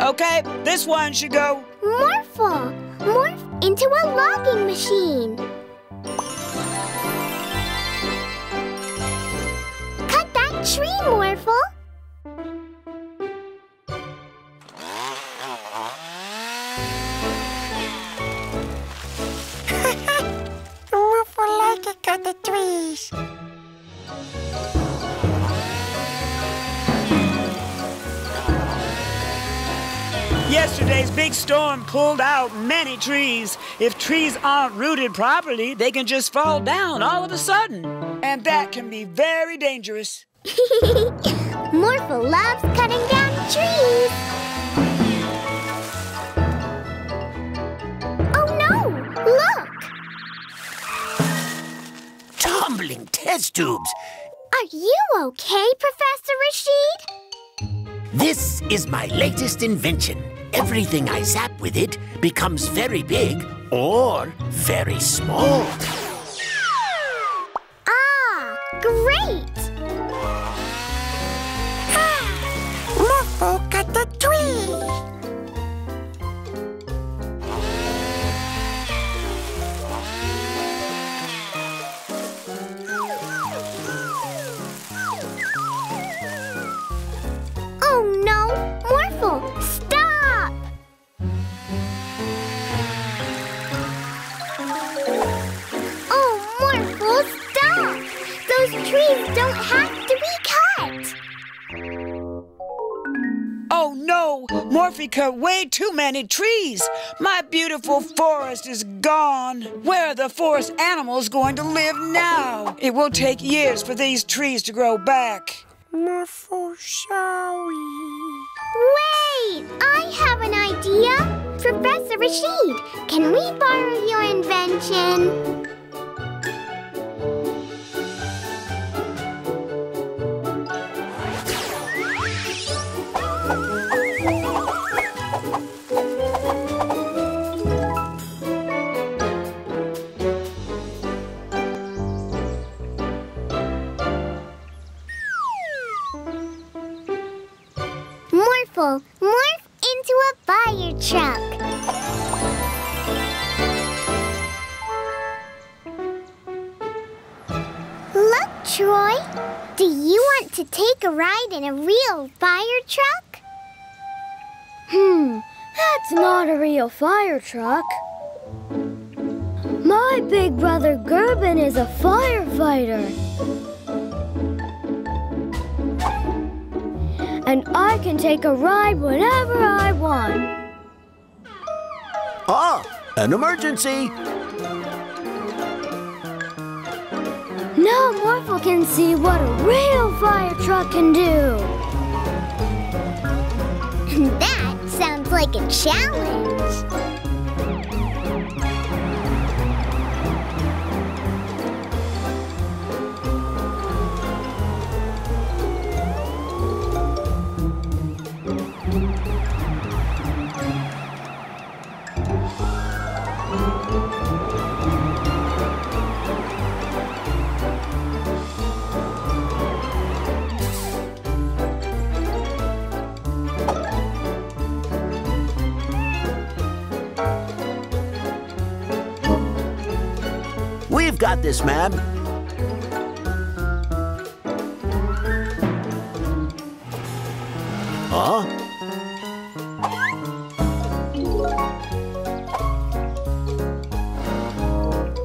Okay, this one should go. Morphle! Morph into a logging machine. Cut that tree, Morphle. Morphle like to cut the trees. Yesterday's big storm pulled out many trees. If trees aren't rooted properly, they can just fall down all of a sudden. And that can be very dangerous. Morphle loves cutting down trees. Oh no! Look! Tumbling test tubes. Are you okay, Professor Rashid? This is my latest invention. Everything I zap with it becomes very big or very small. Ah, great! Morphle cut the tree. Oh no! Morphle, stop! Oh, Morphle, stop! Those trees don't have to be cut! Oh no! Morphe cut way too many trees! My beautiful forest is gone! Where are the forest animals going to live now? It will take years for these trees to grow back. Morphle, sorry. Wait! I have an idea! Professor Rashid, can we borrow your invention? Morphle, morph into a fire truck. Look, Troy. Do you want to take a ride in a real fire truck? That's not a real fire truck. My big brother Gerben is a firefighter. And I can take a ride whenever I want. Ah, an emergency. Now Morphle can see what a real fire truck can do. That sounds like a challenge. We've got this, ma'am. Huh?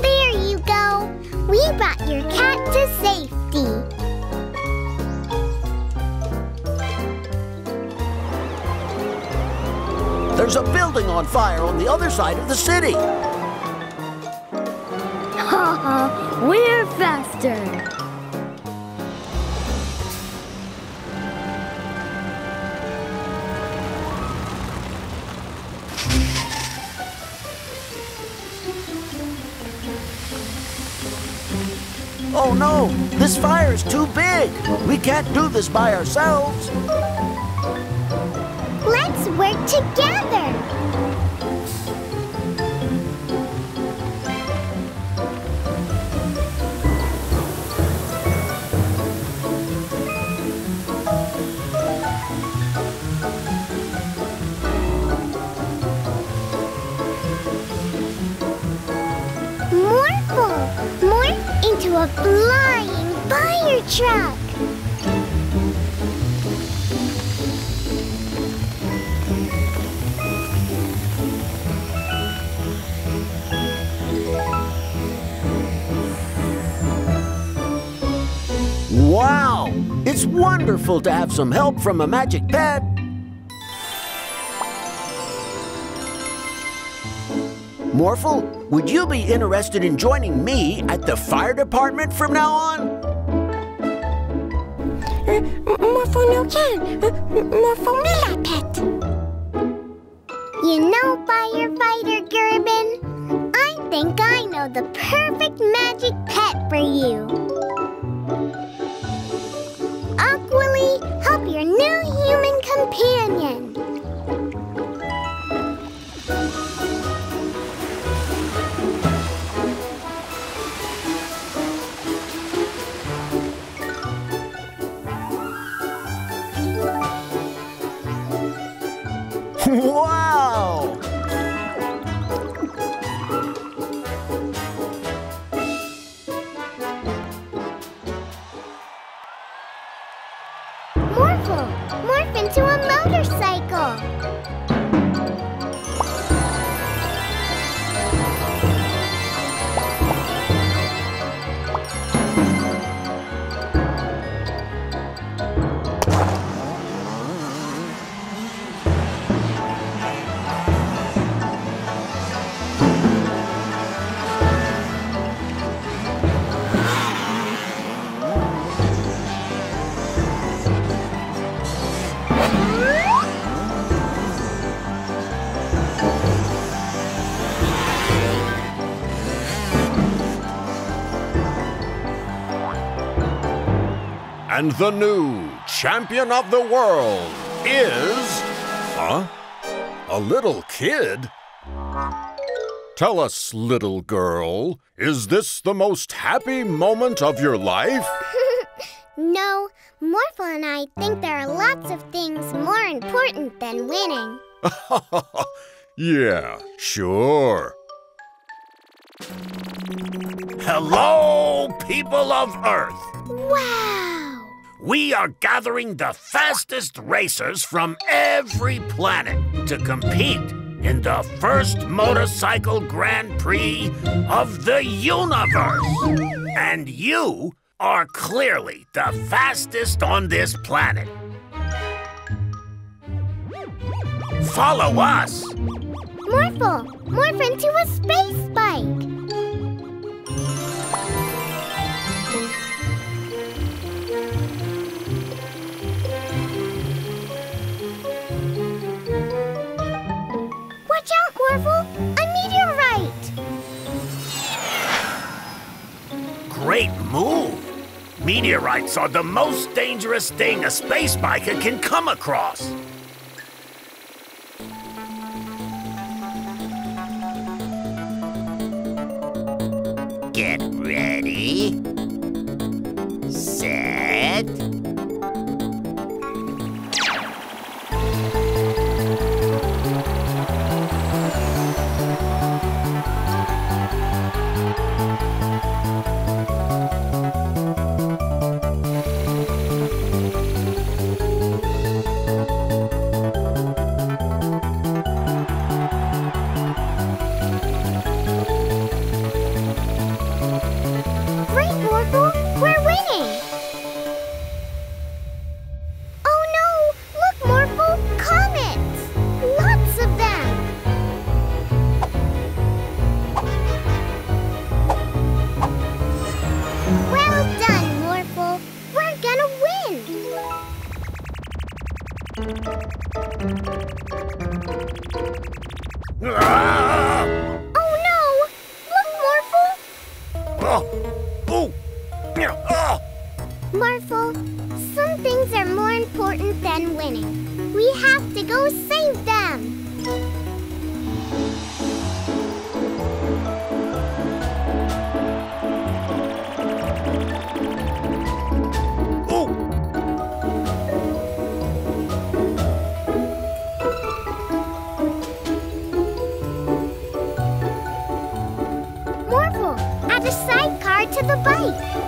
There you go. We brought your cat to safety. There's a building on fire on the other side of the city. Haha, we're faster. Oh no, this fire is too big. We can't do this by ourselves. Let's work together. a flying fire truck. Wow! It's wonderful to have some help from a magic pet. Morphle, would you be interested in joining me at the fire department from now on? Morphle no can. Morphle me la pet. You know, firefighter Ruben, I think I know the perfect magic pet for you. Aquily, help your new human companion. Wow! Morphle, morph into a motorcycle. And the new champion of the world is... Huh? A little kid? Tell us, little girl, is this the most happy moment of your life? No, Morphle and I think there are lots of things more important than winning. Yeah, sure. Hello, people of Earth! Wow! We are gathering the fastest racers from every planet to compete in the first motorcycle Grand Prix of the universe. And you are clearly the fastest on this planet. Follow us. Morphle, morph into a space bike. Watch out, Morphle! A meteorite! Great move! Meteorites are the most dangerous thing a space biker can come across. Get ready. Set. Morphle, some things are more important than winning. We have to go save them. Morphle, add a sidecar to the bike.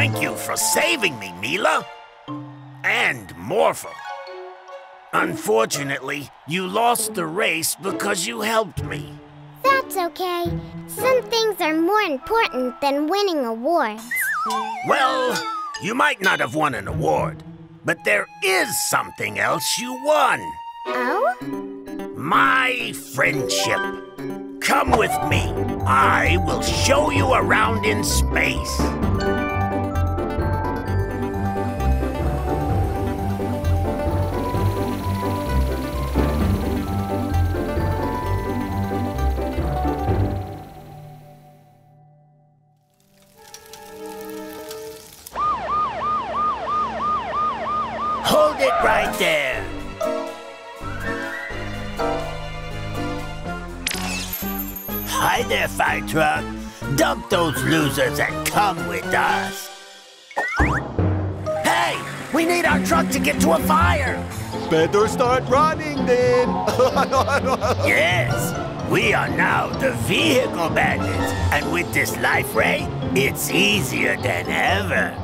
Thank you for saving me, Mila. And Morphle. Unfortunately, you lost the race because you helped me. That's okay. Some things are more important than winning awards. Well, you might not have won an award, but there is something else you won. Oh? My friendship. Come with me. I will show you around in space. Hold it right there. Hi there, fire truck. Dump those losers and come with us. Hey, we need our truck to get to a fire. Better start running then. Yes, we are now the vehicle bandits. And with this life ray, it's easier than ever.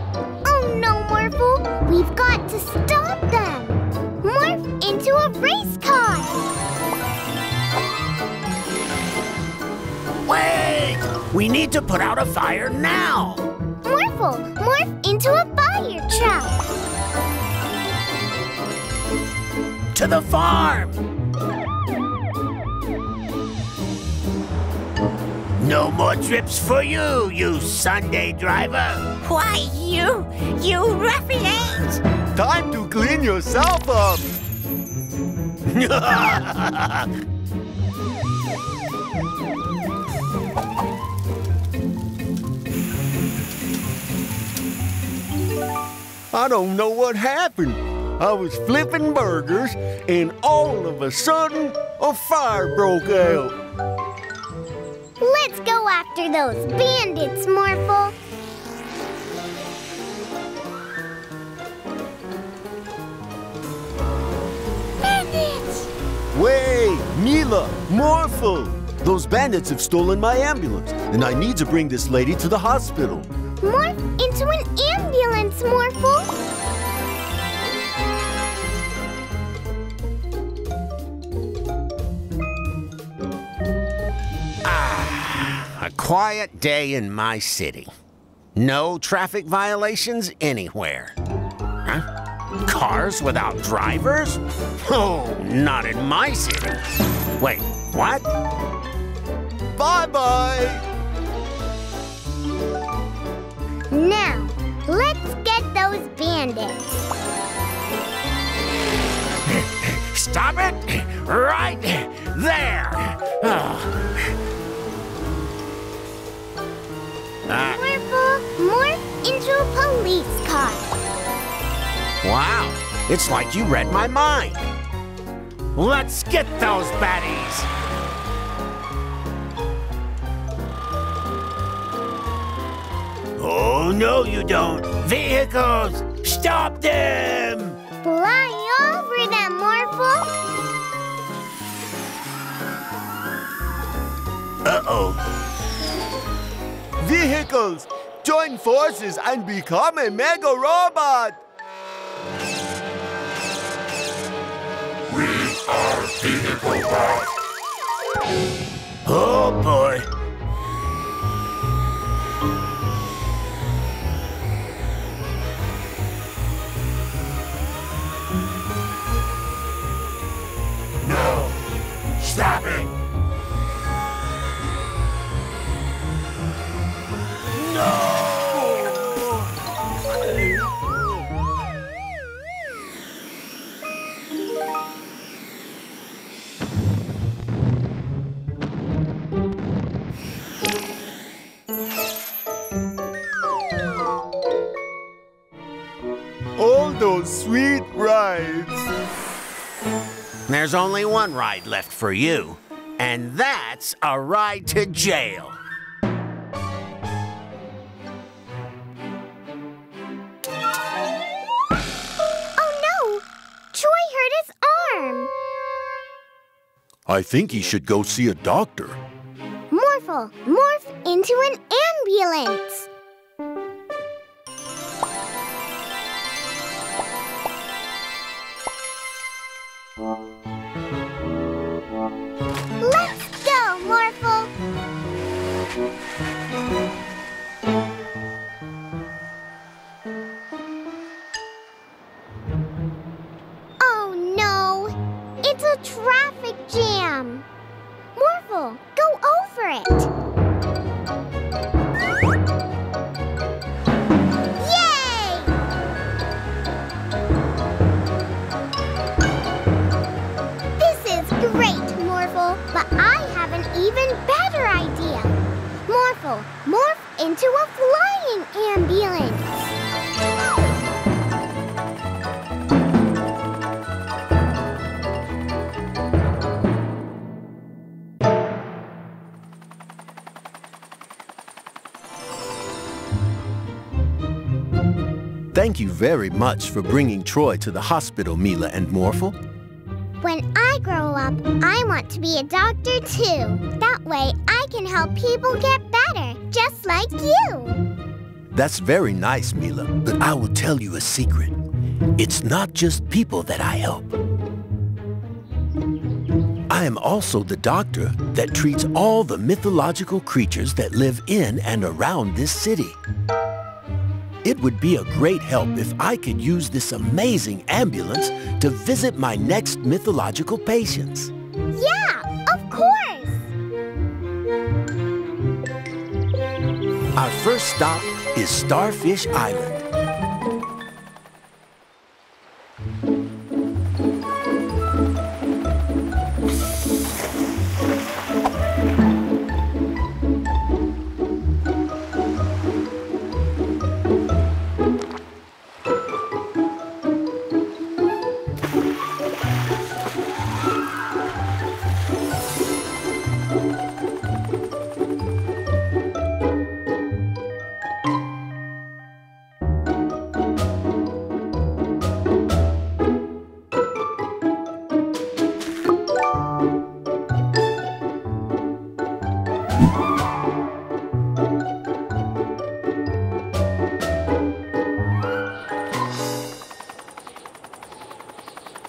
Oh no, Morphle! We've got to stop them! Morph into a race car! Wait! We need to put out a fire now! Morphle, morph into a fire truck! To the farm! No more trips for you, you Sunday driver! Why, you ruffians! Time to clean yourself up. I don't know what happened. I was flipping burgers, and all of a sudden, a fire broke out. Let's go after those bandits, Morphle! Bandits! Wait, Mila, Morphle! Those bandits have stolen my ambulance, and I need to bring this lady to the hospital. Morph into an ambulance, Morphle! A quiet day in my city. No traffic violations anywhere. Huh? Cars without drivers? Oh, not in my city. Wait, what? Bye-bye! Now, let's get those bandits. Stop it! Right there! Oh. Morphle, morph into a police car. Wow, it's like you read my mind. Let's get those baddies! Oh, no you don't. Vehicles, stop them! Fly over them, Morphle. Uh-oh. Vehicles, join forces and become a mega robot! We are Vehicle Bot. Oh, boy. No, stop it. All those sweet rides. There's only one ride left for you, and that's a ride to jail. Oh no! Troy hurt his arm. I think he should go see a doctor. Morphle, morph into an ambulance. Let's go, Morphle! Oh no! It's a traffic jam! Morphle, go over it! Yay! This is great, Morphle, but I have an even better idea. Morphle, morph into a flying ambulance. Thank you very much for bringing Troy to the hospital, Mila and Morphle. When I grow up, I want to be a doctor too. That way I can help people get better, just like you. That's very nice, Mila, but I will tell you a secret. It's not just people that I help. I am also the doctor that treats all the mythological creatures that live in and around this city. It would be a great help if I could use this amazing ambulance to visit my next mythological patients. Yeah, of course! Our first stop is Starfish Island.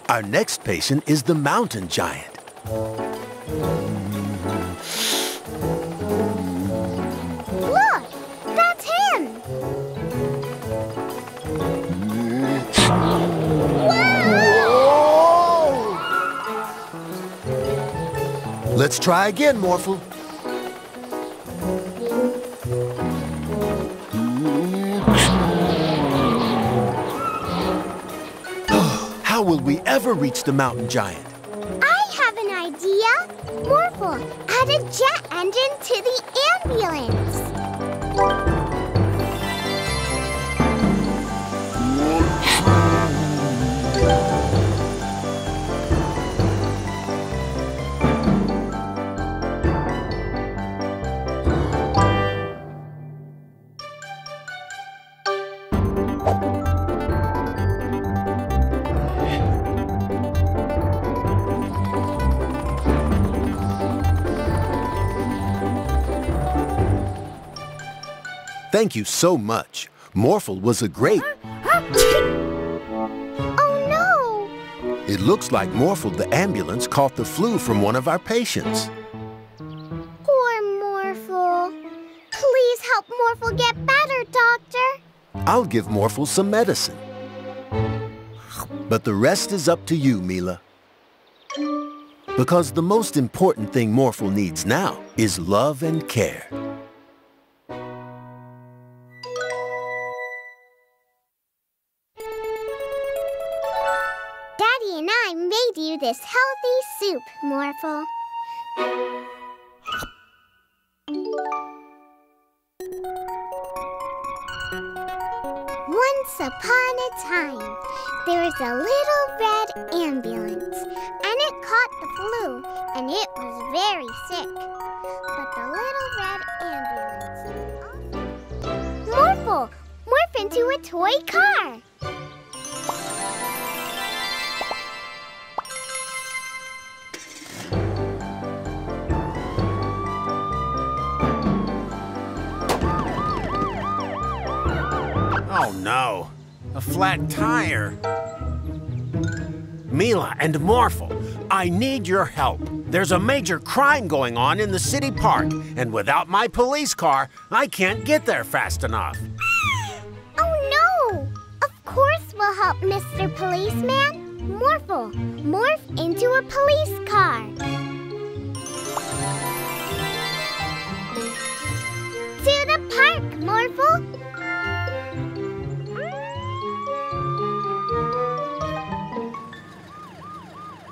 Our next patient is the mountain giant. Look! That's him! Whoa! Let's try again, Morphle. How will we ever reach the mountain giant? I have an idea! Morphle, add a jet engine to the ambulance! Thank you so much. Morphle was a great... Oh no! It looks like Morphle the ambulance caught the flu from one of our patients. Poor Morphle. Please help Morphle get better, Doctor. I'll give Morphle some medicine. But the rest is up to you, Mila. Because the most important thing Morphle needs now is love and care. Daddy and I made you this healthy soup, Morphle. Once upon a time, there was a little red ambulance, and it caught the flu, and it was very sick. But the little red ambulance... Morphle! Morph into a toy car! Oh no, a flat tire. Mila and Morphle, I need your help. There's a major crime going on in the city park, and without my police car, I can't get there fast enough. Oh no! Of course we'll help, Mr. Policeman. Morphle, morph into a police car. To the park, Morphle.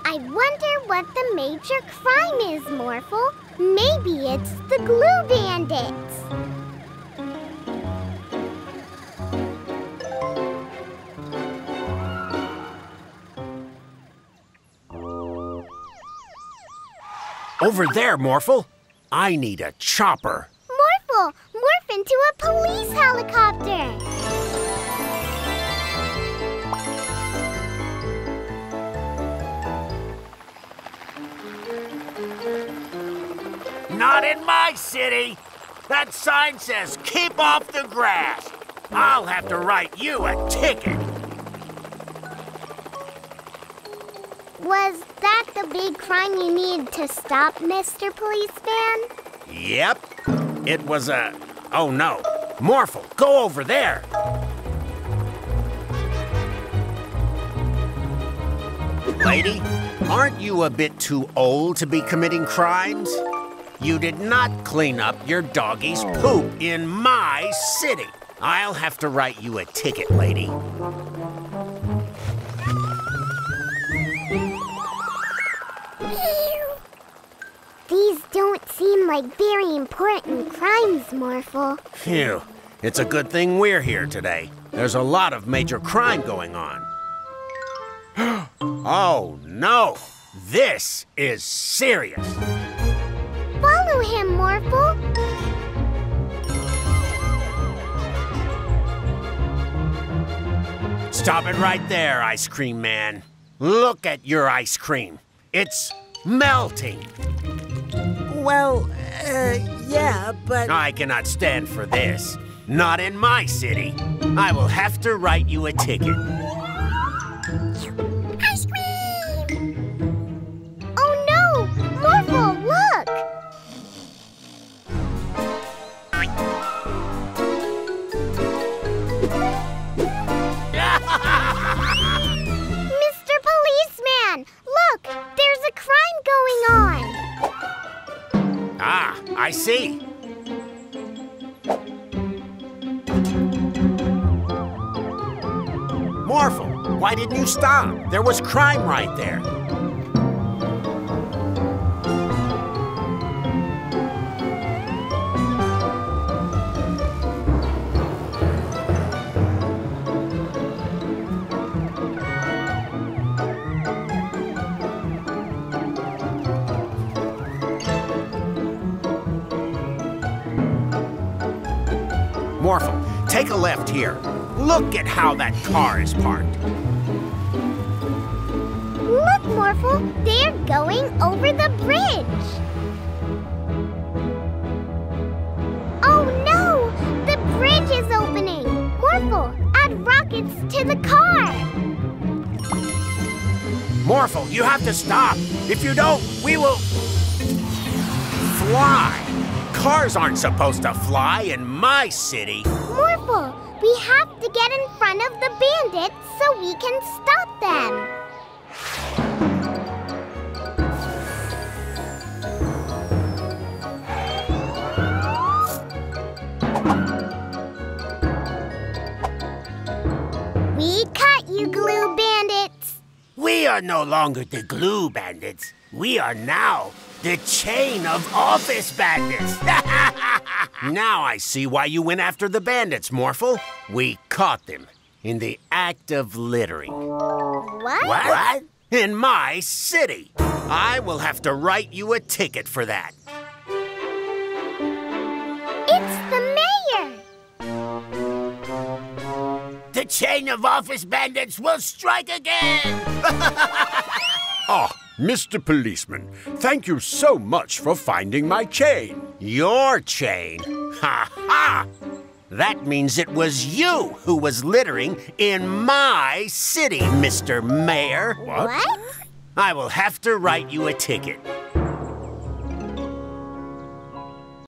I wonder what the major crime is, Morphle. Maybe it's the glue bandits. Over there, Morphle. I need a chopper. Morphle, morph into a police helicopter. Not in my city. That sign says, keep off the grass. I'll have to write you a ticket. Was that the big crime you need to stop, Mr. Policeman? Yep. It was a... Oh, no. Morphle, go over there. Lady, aren't you a bit too old to be committing crimes? You did not clean up your doggy's poop in my city. I'll have to write you a ticket, lady. These don't seem like very important crimes, Morphle. Phew. It's a good thing we're here today. There's a lot of major crime going on. Oh, no. This is serious. Follow him, Morphle. Stop it right there, ice cream man. Look at your ice cream. It's melting. Well, yeah, but... I cannot stand for this. Not in my city. I will have to write you a ticket. Ice cream! Oh no! Morphle, look! Mr. Policeman, look! There's a crime going on! Ah, I see. Morphle, why didn't you stop? There was crime right there. Morphle, take a left here. Look at how that car is parked. Look, Morphle, they're going over the bridge. Oh no, the bridge is opening. Morphle, add rockets to the car. Morphle, you have to stop. If you don't, we will fly. Cars aren't supposed to fly in my city. Morphle, we have to get in front of the bandits so we can stop them. We caught you, glue bandits. We are no longer the glue bandits. We are now the chain of office bandits. Now I see why you went after the bandits, Morphle. We caught them in the act of littering. What? In my city. I will have to write you a ticket for that. It's the mayor. The chain of office bandits will strike again. Ah, Mr. Policeman, thank you so much for finding my chain. Your chain? Ha ha! That means it was you who was littering in my city, Mr. Mayor. What? I will have to write you a ticket.